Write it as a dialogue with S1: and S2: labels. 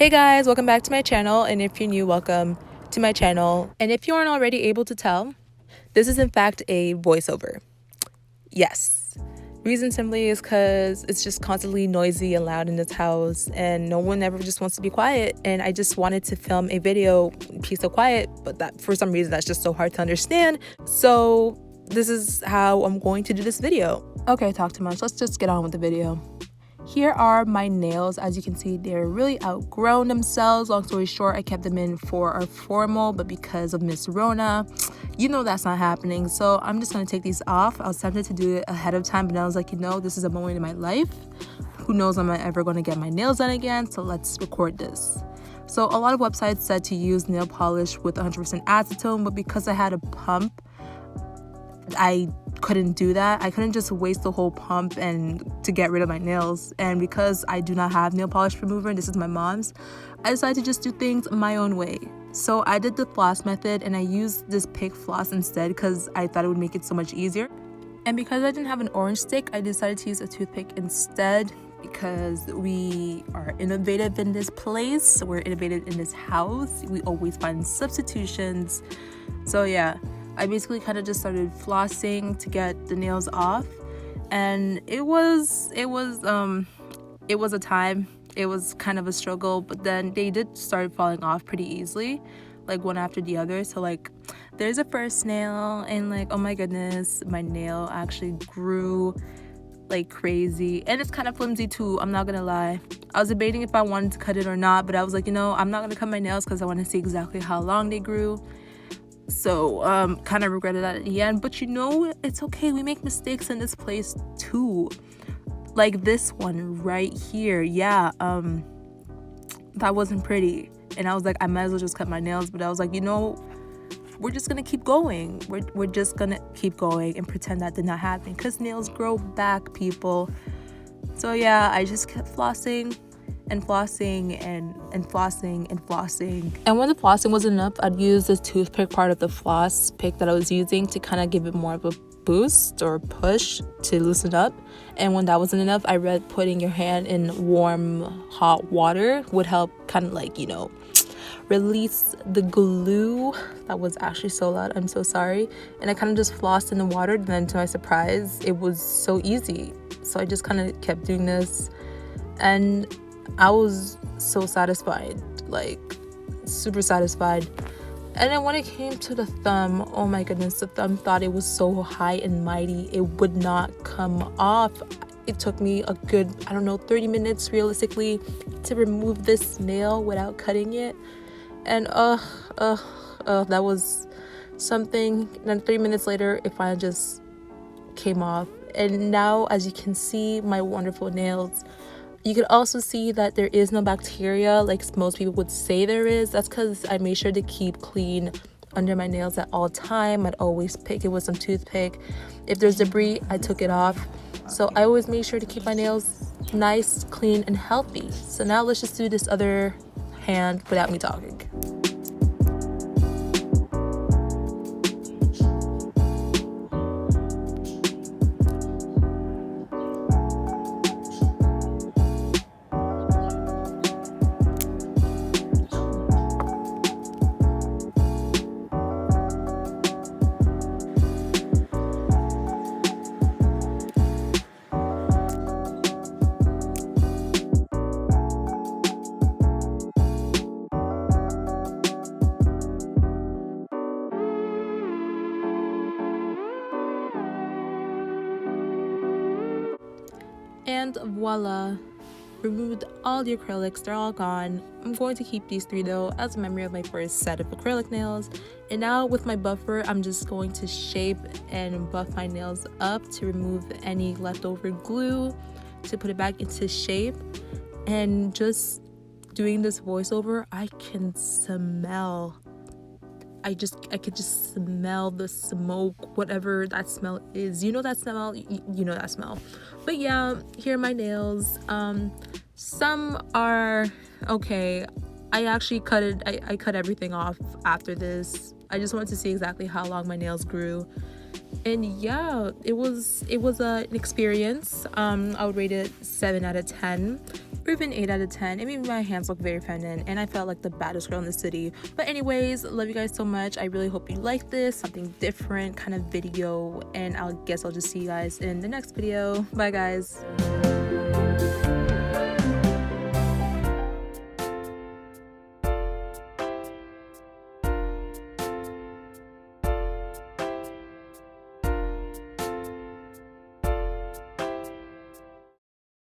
S1: Hey guys, welcome back to my channel, and if you're new, welcome to my channel. And if you aren't already able to tell, this is in fact a voiceover. Yes. Reason simply is because it's just constantly noisy and loud in this house, and no one ever just wants to be quiet. And I just wanted to film a video, peace of quiet, but that for some reason that's just so hard to understand. So this is how I'm going to do this video. Okay, talk too much. Let's just get on with the video. Here are my nails. As you can see, they're really outgrown themselves. Long story short, I kept them in for our formal, but because of Miss Rona, you know that's not happening. So I'm just gonna take these off. I was tempted to do it ahead of time, but I was like, this is a moment in my life. Who knows when I'm ever gonna get my nails done again, so let's record this. So a lot of websites said to use nail polish with 100% acetone, but because I had a pump, I couldn't do that. I couldn't just waste the whole pump and to get rid of my nails. And because I do not have nail polish remover, and this is my mom's, I decided to just do things my own way. So I did the floss method, and I used this pig floss instead because I thought it would make it so much easier. And because I didn't have an orange stick, I decided to use a toothpick instead, because we are innovative in this place. We're innovative in this house. We always find substitutions. So yeah, I basically kind of just started flossing to get the nails off, and it was a time. It was kind of a struggle, but then they did start falling off pretty easily, like one after the other. So like there's a first nail, and like, oh my goodness, my nail actually grew like crazy, and it's kind of flimsy too, I'm not gonna lie. I was debating if I wanted to cut it or not, but I was like, I'm not gonna cut my nails because I want to see exactly how long they grew. So kind of regretted that at the end, but it's okay. We make mistakes in this place too, like this one right here. Yeah, that wasn't pretty, and I was like, I might as well just cut my nails. But I was like, we're just gonna keep going. We're just gonna keep going and pretend that did not happen, because nails grow back, people. So yeah, I just kept flossing and flossing and flossing and flossing. And when the flossing wasn't enough, I'd use the toothpick part of the floss pick that I was using to kind of give it more of a boost or push to loosen up. And when that wasn't enough, I read putting your hand in warm hot water would help kind of like, release the glue. That was actually so loud, I'm so sorry. And I kind of just flossed in the water, and then to my surprise, it was so easy. So I just kind of kept doing this, and I was so satisfied, like super satisfied. And then when it came to the thumb, oh my goodness, the thumb thought it was so high and mighty, it would not come off. It took me a good, 30 minutes realistically to remove this nail without cutting it. And that was something. And then 3 minutes later, it finally just came off. And now, as you can see, my wonderful nails. You could also see that there is no bacteria like most people would say there is. That's because I made sure to keep clean under my nails at all time. I'd always pick it with some toothpick. If there's debris, I took it off. So I always made sure to keep my nails nice, clean, and healthy. So now let's just do this other hand without me talking. And voila, removed all the acrylics. They're all gone. I'm going to keep these 3 though as a memory of my first set of acrylic nails. And now with my buffer, I'm just going to shape and buff my nails up to remove any leftover glue, to put it back into shape. And just doing this voiceover, I can smell, I could just smell the smoke, whatever that smell is. You know that smell? You know that smell. But yeah, here are my nails. Some are okay. I actually cut it. I cut everything off after this. I just wanted to see exactly how long my nails grew. And yeah, it was an experience. I would rate it 7 out of 10. or even 8 out of 10. It made my hands look very feminine, and I felt like the baddest girl in the city. But anyways, love you guys so much. I really hope you like this, something different kind of video, and I'll just see you guys in the next video. Bye guys.